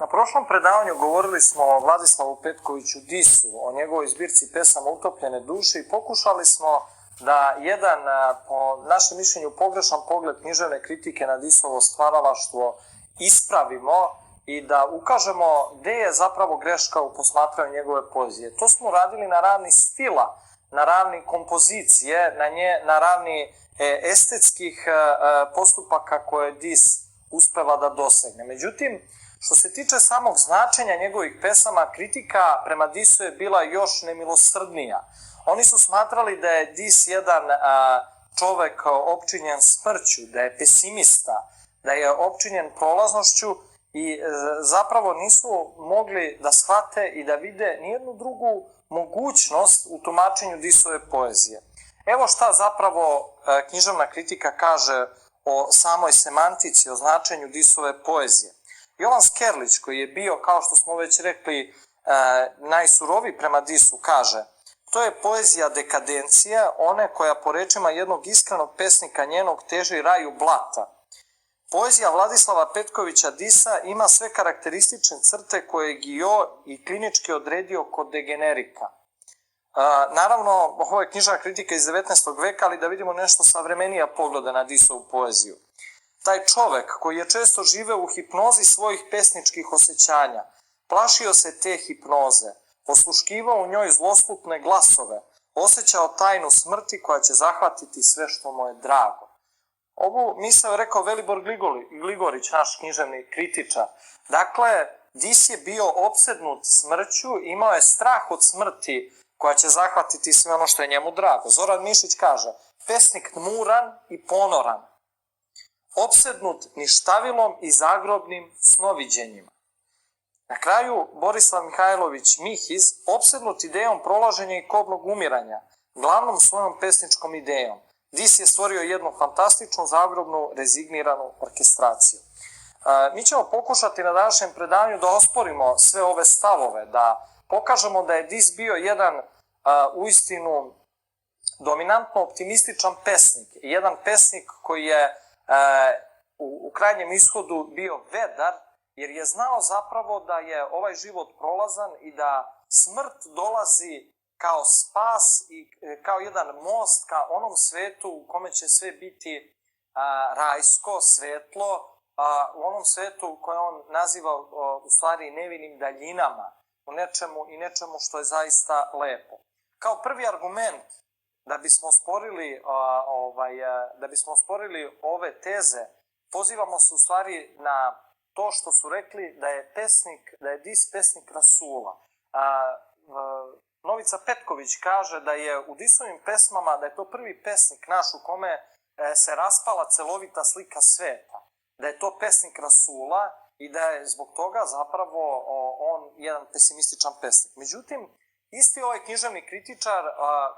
Na prošlom predavanju govorili smo o Vladislavu Petkoviću Disu, o njegovoj zbirci pesama Utopljene duše i pokušali smo da jedan, po našem mišljenju, pogrešan pogled književne kritike na Disovo stvaralaštvo ispravimo i da ukažemo gde je zapravo greška u posmatranju njegove poezije. To smo radili na ravni stila, na ravni kompozicije, na ravni estetskih postupaka koje Dis uspeva da dosegne. Međutim, što se tiče samog značenja njegovih pesama, kritika prema Disu je bila još nemilosrdnija. Oni su smatrali da je Dis jedan čovek opčinjen smrću, da je pesimista, da je opčinjen prolaznošću i zapravo nisu mogli da shvate i da vide nijednu drugu mogućnost u tumačenju Disove poezije. Evo šta zapravo književna kritika kaže o samoj semantici, o značenju Disove poezije. Jovan Skerlić, koji je bio, kao što smo već rekli, najsuroviji prema Disu, kaže: to je poezija dekadencije, one koja po rečima jednog iskrenog pesnika njenog teži raju blata. Poezija Vladislava Petkovića Disa ima sve karakteristične crte koje je Gio i klinički odredio kod degenerika. Naravno, ovo je knjižna kritika iz 19. veka, ali da vidimo nešto savremenija pogleda na Disovu poeziju. Taj čovek koji je često živeo u hipnozi svojih pesničkih osjećanja, plašio se te hipnoze, osluškivao u njoj zloslutne glasove, osjećao tajnu smrti koja će zahvatiti sve što mu je drago. Ovu misao je rekao Velibor Gligorić, naš književni kritičar. Dakle, Dis je bio opsednut smrću, imao je strah od smrti koja će zahvatiti sve ono što je njemu drago. Zoran Mišić kaže: pesnik tmuran i ponoran, opsednut ništavilom i zagrobnim snoviđenjima. Na kraju, Borislav Mihajlović Mihiz, opsednut idejom prolaženja i kobnog umiranja, glavnom svojom pesničkom idejom, Dis je stvorio jednu fantastičnu, zagrobnu, rezigniranu orkestraciju. Mi ćemo pokušati na današnjem predavanju da osporimo sve ove stavove, da pokažemo da je Dis bio jedan uistinu dominantno optimističan pesnik, jedan pesnik koji je u krajnjem ishodu bio vedar, jer je znao zapravo da je ovaj život prolazan i da smrt dolazi kao spas i kao jedan most ka onom svetu u kome će sve biti rajsko, svetlo, u onom svetu koje on naziva u stvari nevinim daljinama, u nečemu i nečemu što je zaista lepo. Kao prvi argument da bismo osporili ove teze, pozivamo se u stvari na to što su rekli da je Dis pesnik rasula. Novica Petković kaže da je u Disovim pesmama, da je to prvi pesnik naš u kome se raspala celovita slika sveta, da je to pesnik rasula i da je zbog toga zapravo on jedan pesimističan pesnik. Međutim, isti ovaj književni kritičar,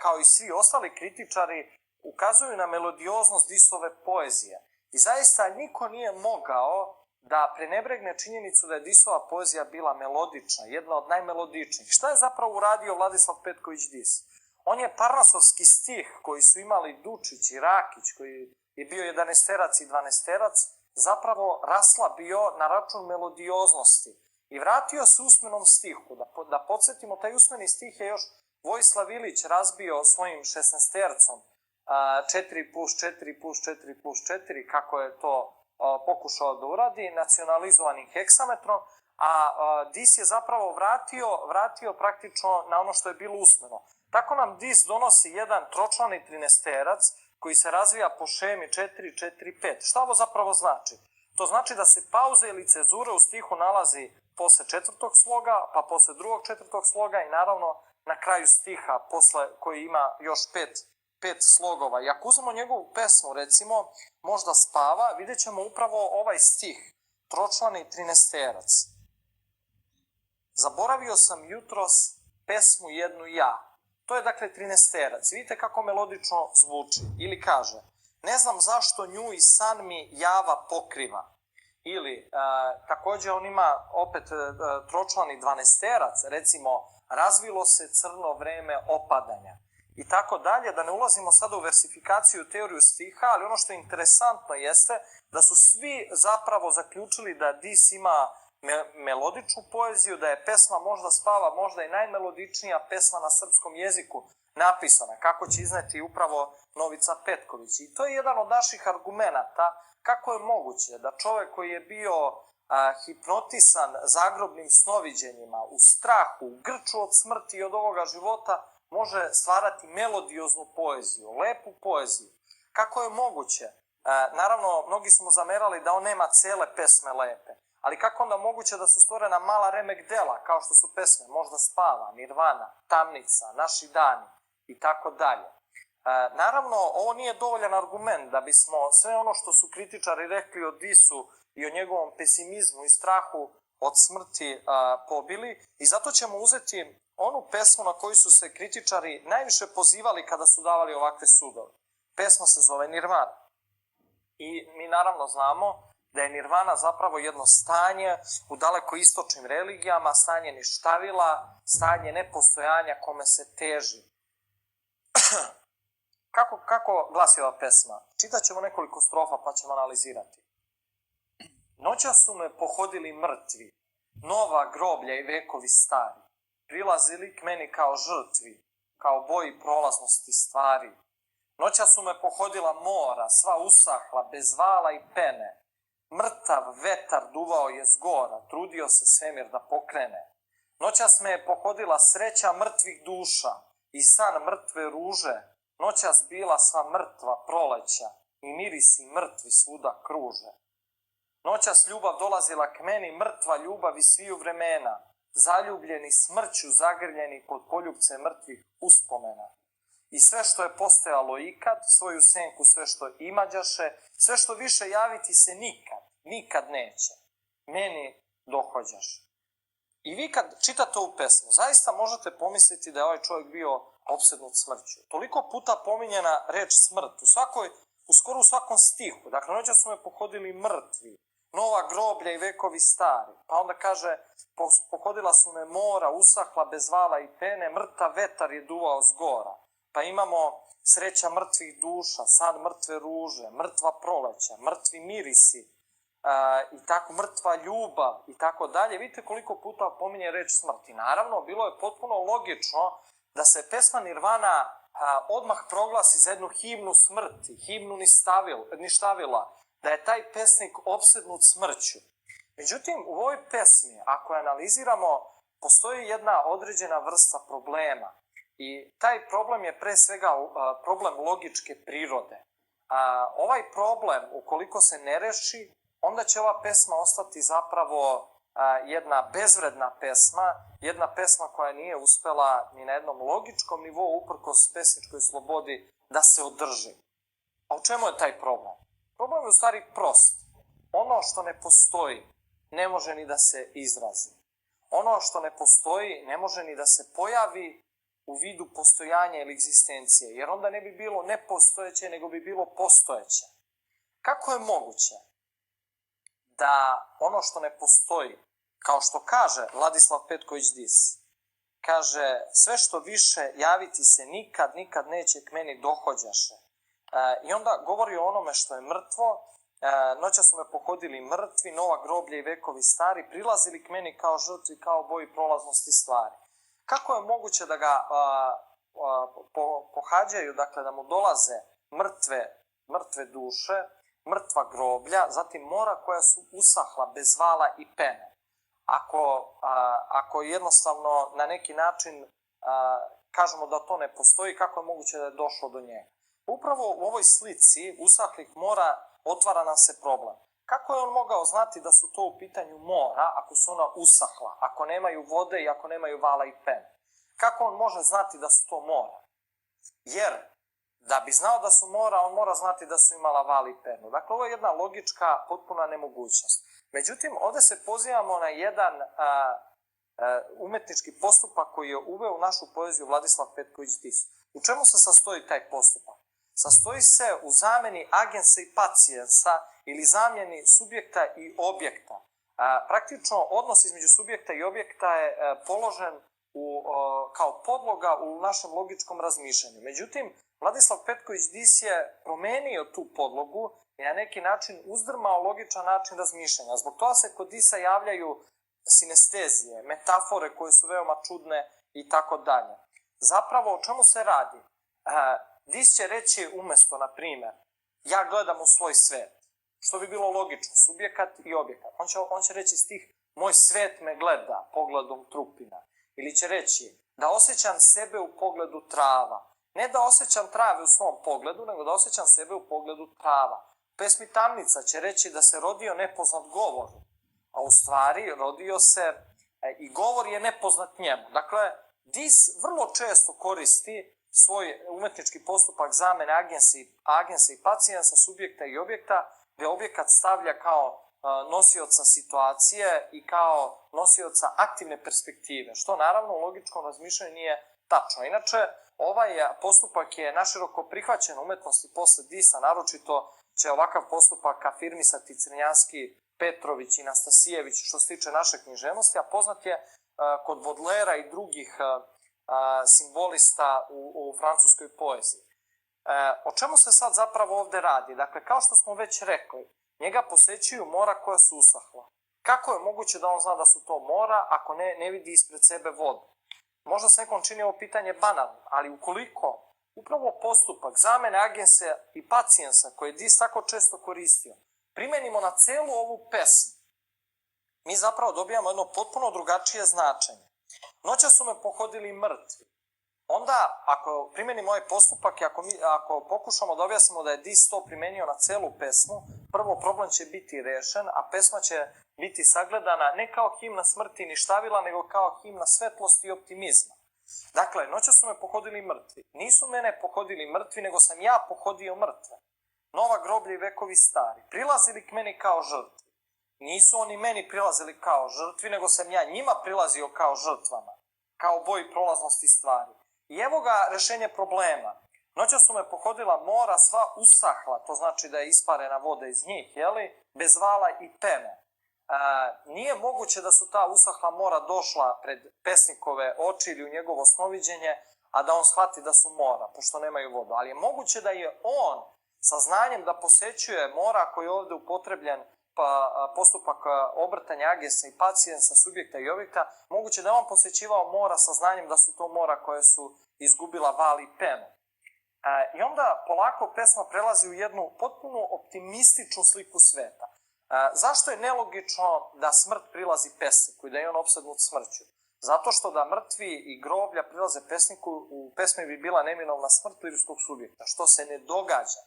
kao i svi ostali kritičari, ukazuju na melodioznost Disove poezije. I zaista niko nije mogao da prenebregne činjenicu da je Disova poezija bila melodična, jedna od najmelodičnijih. Šta je zapravo uradio Vladislav Petković Dis? On je parnasovski stih koji su imali Dučić i Rakić, koji je bio 11-terac i 12-terac, zapravo raslabio na račun melodioznosti i vratio se usmenom stihu. Da podsjetimo, taj usmeni stih je još Vojislav Ilić razbio svojim 16-tercom, 4 plus 4 plus 4 plus 4, kako je to pokušao da uradi, nacionalizovanim heksametrom, a Dis je zapravo vratio praktično na ono što je bilo usmeno. Tako nam Dis donosi jedan tročlani 13-terac koji se razvija po šemi 4-4-5. Šta ovo zapravo znači? To znači da se pauze ili cezure u stihu nalazi posle četvrtog sloga, pa posle drugog četvrtog sloga i naravno na kraju stiha koji ima još pet slogova. I ako uzmemo njegovu pesmu, recimo, Možda spava, vidjet ćemo upravo ovaj stih, tročlani 13-terac. Zaboravio sam jutros pesmu jednu ja. To je dakle 13-terac. Vidite kako melodično zvuči. Ili kaže: ne znam zašto nju i san mi java pokriva. Ili, takođe on ima opet tročlani 12-terac, recimo, razvilo se crno vreme opadanja. I tako dalje, da ne ulazimo sada u versifikaciju, teoriju stiha, ali ono što je interesantno jeste da su svi zapravo zaključili da Dis ima melodičnu poeziju, da je pesma možda spava, možda i najmelodičnija pesma na srpskom jeziku napisana, kako će izneti upravo Novica Petković. I to je jedan od naših argumenata kako je moguće da čovek koji je bio hipnotisan zagrobnim snoviđenjima, u strahu, u grču od smrti i od ovoga života, može stvarati melodioznu poeziju, lepu poeziju. Kako je moguće? Naravno, mnogi su mu zamerali da on nema cele pesme lepe, ali kako onda moguće da su stvorena mala remek dela, kao što su pesme Možda spava, Nirvana, Tamnica, Naši dani i tako dalje. Naravno, ovo nije dovoljan argument da bismo sve ono što su kritičari rekli o Disu i o njegovom pesimizmu i strahu od smrti pobili, i zato ćemo uzeti onu pesmu na koju su se kritičari najviše pozivali kada su davali ovakve sudove. Pesma se zove Nirvana. I mi naravno znamo da je nirvana zapravo jedno stanje u daleko istočnim religijama, stanje ništavila, stanje nepostojanja kome se teži. Kako glasi ova pesma? Čitat ćemo nekoliko strofa pa ćemo analizirati. Noćas su me pohodili mrtvi, nova groblja i vekovi stari. Prilazili k meni kao žrtvi, kao boji prolaznosti stvari. Noćas su me pohodila mora, sva usahla, bez vala i pene. Mrtav vetar duvao je zgora, trudio se svemir da pokrene. Noćas me je pohodila sreća mrtvih duša i san mrtve ruže. Noćas bila sva mrtva proleća i mirisi mrtvi svuda kruže. Noćas ljubav dolazila k meni, mrtva ljubav iz sviju vremena, zaljubljeni smrću zagrljeni pod poljubce mrtvih uspomena. I sve što je postojalo ikad, svoju senku sve što imađaše, sve što više javiti se nikad neće. Meni dohođaš. I vi kad čitate ovu pesmu, zaista možete pomisliti da je ovaj čovjek bio opsednut smrću. Toliko puta pominjena reč smrt, skoro u svakom stihu. Dakle, noćas su me pohodili mrtvi, nova groblja i vekovi stari. Pa onda kaže, pohodila su me mora, usahla bez vala i pene, mrtav vetar je duvao zgora. Pa imamo sreća mrtvih duša, san mrtve ruže, mrtva proleća, mrtvi mirisi, i tako mrtva ljubav i tako dalje. Vidite koliko puta pominje reč smrti. Naravno, bilo je potpuno logično da se pesma Nirvana odmah proglasi za jednu himnu smrti, himnu ništavila, da je taj pesnik opsednut smrću. Međutim, u ovoj pesmi, ako je analiziramo, postoji jedna određena vrsta problema. I taj problem je pre svega problem logičke prirode. Ovaj problem, ukoliko se ne reši, onda će ova pesma ostati zapravo jedna bezvredna pesma, jedna pesma koja nije uspela ni na jednom logičkom nivou, uprkos pesničkoj slobodi, da se održi. A u čemu je taj problem? Problem je u stvari prost. Ono što ne postoji ne može ni da se izrazi. Ono što ne postoji ne može ni da se pojavi u vidu postojanja ili egzistencije, jer onda ne bi bilo nepostojeće, nego bi bilo postojeće. Kako je moguće da ono što ne postoji, kao što kaže Vladislav Petković Dis, kaže, sve što više javiti se nikad neće k meni dohođaše. I onda govori o onome što je mrtvo, noća su me pohodili mrtvi, nova groblja i vekovi stari, prilazili k meni kao žrtvi, kao boji prolaznosti stvari. Kako je moguće da ga pohađaju, dakle da mu dolaze mrtve duše, mrtva groblja, zatim mora koja su usahla bez vala i pene. Ako jednostavno na neki način kažemo da to ne postoji, kako je moguće da je došlo do njega? Upravo u ovoj slici usahlih mora otvara nam se problem. Kako je on mogao znati da su to u pitanju mora ako su ona usahla, ako nemaju vode i ako nemaju vala i pene? Kako on može znati da su to mora? Jer da bi znao da su mora, on mora znati da su imala val i penu. Dakle, ovo je jedna logička, potpuna nemogućnost. Međutim, ovde se pozivamo na jedan umetnički postupak koji je uveo u našu poeziju Vladislav Petković Dis. U čemu se sastoji taj postupak? Sastoji se u zameni agensa i pacijensa ili zamjeni subjekta i objekta. Praktično, odnos između subjekta i objekta je položen kao podloga u našem logičkom razmišljanju. Međutim, Vladislav Petković Dis je promenio tu podlogu i na neki način uzdrmao logičan način razmišljanja. Zbog toga se kod Disa javljaju sinestezije, metafore koje su veoma čudne i tako dalje. Zapravo, o čemu se radi? Dis će reći umjesto, na primjer, ja gledam u svoj svet, što bi bilo logično, subjekat i objekat. On će reći stih, moj svet me gleda pogledom trupina. Ili će reći, da osjećam sebe u pogledu trava. Ne da osjećam trave u svom pogledu, nego da osjećam sebe u pogledu trava. Pesmi Tamnica će reći da se rodio nepoznat govor, a u stvari rodio se i govor je nepoznat njemu. Dakle, Dis vrlo često koristi svoj umetnički postupak zamene agensa i pacijensa, subjekta i objekta, gdje objekat stavlja kao nosioca situacije i kao nosioca aktivne perspektive, što naravno u logičkom razmišljanju nije tačno. Inače, ovaj postupak je naširoko prihvaćen u umetnosti posle Disa, naročito će ovakav postupak afirmisati Crnjanski, Petrović i Nastasijević što se tiče naše književnosti, a poznat je kod Baudelaira i drugih simbolista u francuskoj poeziji. O čemu se sad zapravo ovde radi? Dakle, kao što smo već rekli, njega posećuju mora koja su usahla. Kako je moguće da on zna da su to mora ako ne vidi ispred sebe vodu? Možda se nekom čini ovo pitanje banalno, ali ukoliko upravo postupak zamene agensa i pacijensa koje je Dis tako često koristio, primenimo na celu ovu pesmu, mi zapravo dobijamo jedno potpuno drugačije značenje. Noća su me pohodili mrtvi. Onda, ako primenimo ovaj postupak i ako pokušamo da objasnimo da je Dis to primenio na celu pesmu, prvo problem će biti rešen, a pesma će biti sagledana ne kao himna smrti ni štavila, nego kao himna svetlosti i optimizma. Dakle, noća su me pohodili mrtvi. Nisu mene pohodili mrtvi, nego sam ja pohodio mrtve. Nova groblja i vekovi stari. Prilazili k meni kao žrtvi. Nisu oni meni prilazili kao žrtvi, nego sam ja njima prilazio kao žrtvama. Kao boji prolaznosti stvari. I evo ga rešenje problema. Noća su me pohodila mora sva usahla, to znači da je isparena voda iz njih, bez vala i pene. Nije moguće da su ta usahla mora došla pred pesnikove oči ili u njegovo snoviđenje, a da on shvati da su mora, pošto nemaju vodu. Ali je moguće da je on sa znanjem da posećuje mora koji je ovde upotrebljen postupak obrtanja agensa i pacijensa, subjekta i objekta, moguće da je on posećivao mora sa znanjem da su to mora koje su izgubila val i penu. I onda polako pesma prelazi u jednu potpuno optimističnu sliku sveta. Zašto je nelogično da smrt prilazi pesniku i da je on opsednut smrću? Zato što da mrtvi i groblja prilaze pesniku, u pesmi bi bila neminovna smrt lirskog subjekta, što se ne događa.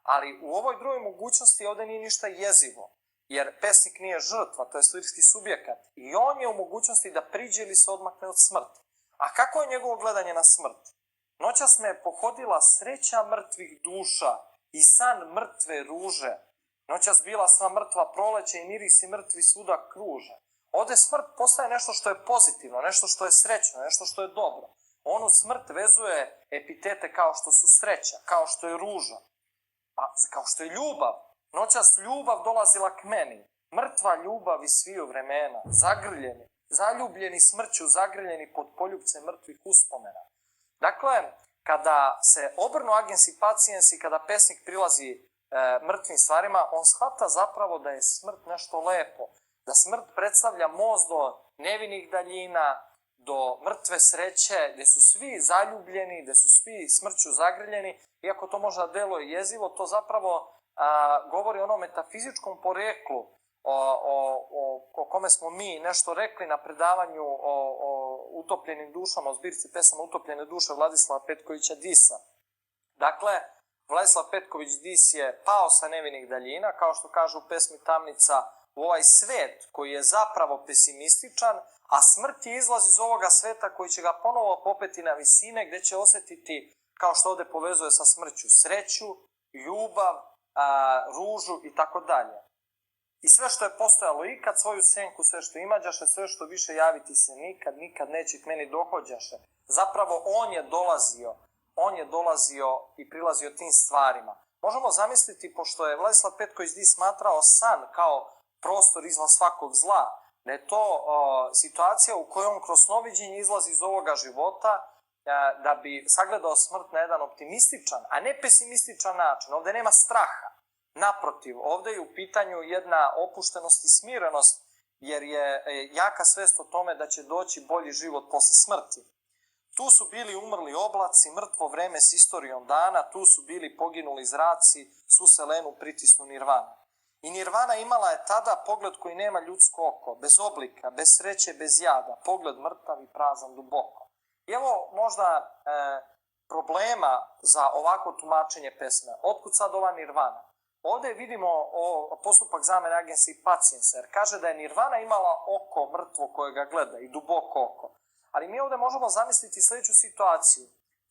Ali u ovoj drugoj mogućnosti ovde nije ništa jezivo, jer pesnik nije žrtva, to je lirski subjekat, i on je u mogućnosti da priđe ili se odmakne od smrti. A kako je njegovo gledanje na smrt? Noćas me pohodila sreća mrtvih duša i san mrtve ruže. Noćas bila sva mrtva proleće i mirisi mrtvi svuda kruže. Ovde smrt postaje nešto što je pozitivno, nešto što je srećno, nešto što je dobro. On u smrt vezuje epitete kao što su sreća, kao što je ruža, kao što je ljubav. Noćas ljubav dolazila k meni, mrtva ljubav iz sviju vremena, zagrljeni, zaljubljeni smrću, zagrljeni pod poljubce mrtvih uspomena. Dakle, kada se obrnu agens i pacijens i kada pesnik prilazi mrtvim stvarima, on shvata zapravo da je smrt nešto lepo, da smrt predstavlja most do nevinih daljina, do mrtve sreće, gde su svi zaljubljeni, gde su svi smrću zagrljeni. Iako to možda deluje jezivo, to zapravo govori o onom metafizičkom poreklu o kome smo mi nešto rekli na predavanju o utopljenim dušama, o zbirci pesama Utopljene duše Vladislava Petkovića Disa. Dakle, Vladislav Petković Dis je pao sa nevinih daljina, kao što kaže u pesmi Tamnica, u ovaj svet koji je zapravo pesimističan, a smrt je izlaz iz ovoga sveta koji će ga ponovo popeti na visine, gde će osetiti, kao što ovde povezuje sa smrću, sreću, ljubav, ružu i tako dalje. I sve što je postojalo ikad, svoju senku, sve što imađaše, sve što više javiti se nikad neće k meni dohođaše. Zapravo on je dolazio i prilazio tim stvarima. Možemo zamisliti, pošto je Vladislav Petković Dis smatrao san kao prostor izvan svakog zla, da je to situacija u kojoj on kroz snoviđenje izlazi iz ovoga života, da bi sagledao smrt na jedan optimističan, a ne pesimističan način. Ovde nema straha. Naprotiv, ovde je u pitanju jedna opuštenost i smirenost, jer je jaka svest o tome da će doći bolji život posle smrti. Tu su bili umrli oblaci, mrtvo vreme s istorijom dana, tu su bili poginuli zraci, svu selenu pritisnu nirvana. I nirvana imala je tada pogled koji nema ljudsko oko, bez oblika, bez sreće, bez jada, pogled mrtav i prazan duboko. I evo možda problema za ovako tumačenje pesme. Otkud sad ova nirvana? Ovde vidimo postupak zamene agensa i pacijensa, jer kaže da je nirvana imala oko mrtvo koje ga gleda i duboko oko. Ali mi ovde možemo zamisliti sljedeću situaciju.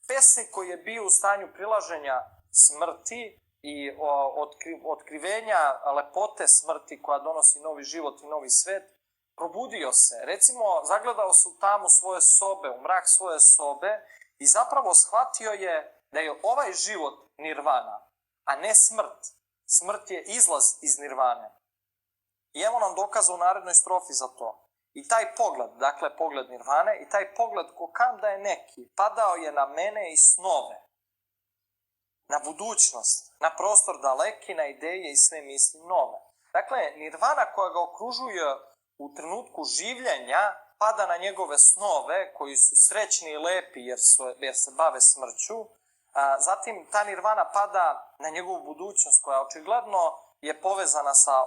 Pesnik koji je bio u stanju prilaženja smrti i otkrivenja lepote smrti koja donosi novi život i novi svet, probudio se. Recimo, zagledao se u tamu svoje sobe, u mrak svoje sobe i zapravo shvatio je da je ovaj život nirvana, a ne smrt. Smrt je izlaz iz nirvane. I evo nam dokaza u narednoj strofi za to. I taj pogled, dakle pogled nirvane, i taj pogled ko kam da je neki, padao je na mene i snove, na budućnost, na prostor daleki, na ideje i sve misli nove. Dakle, nirvana koja ga okružuje u trenutku življenja, pada na njegove snove, koji su srećni i lepi jer se bave smrću. Zatim, ta nirvana pada na njegovu budućnost, koja očigledno je povezana sa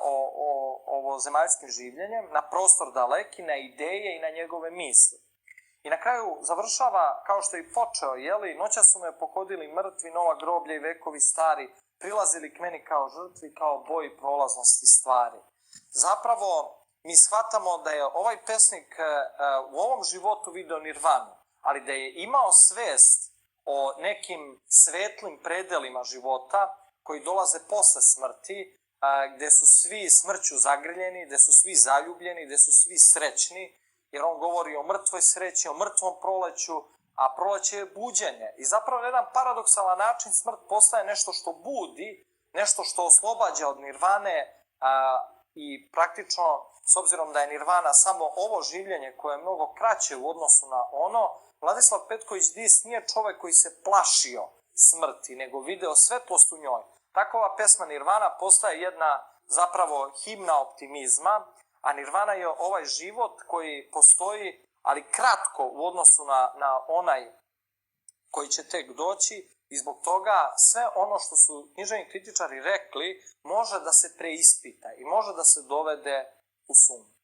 ovozemaljskim življenjem, na prostor daleki, na ideje i na njegove misli. I na kraju završava, kao što je i počeo, noća su me pohodili mrtvi, nova groblja i vekovi stari, prilazili k meni kao žrtvi, kao boj prolaznosti stvari. Zapravo, mi shvatamo da je ovaj pesnik u ovom životu video nirvanu, ali da je imao svest o nekim svetlim predelima života koji dolaze posle smrti, gde su svi smrću zagrljeni, gde su svi zaljubljeni, gde su svi srećni, jer on govori o mrtvoj sreći, o mrtvom proleću, a proleće je buđenje. I zapravo na jedan paradoksalan način smrt postaje nešto što budi, nešto što oslobađa od nirvane i praktično, s obzirom da je nirvana samo ovo življenje koje je mnogo kraće u odnosu na ono, Vladislav Petković Dis nije čovek koji se plašio smrti, nego video svetlost u njoj. Takova pesma Nirvana postaje jedna zapravo himna optimizma, a nirvana je ovaj život koji postoji, ali kratko u odnosu na onaj koji će tek doći i zbog toga sve ono što su književni kritičari rekli može da se preispita i može da se dovede u sumnju.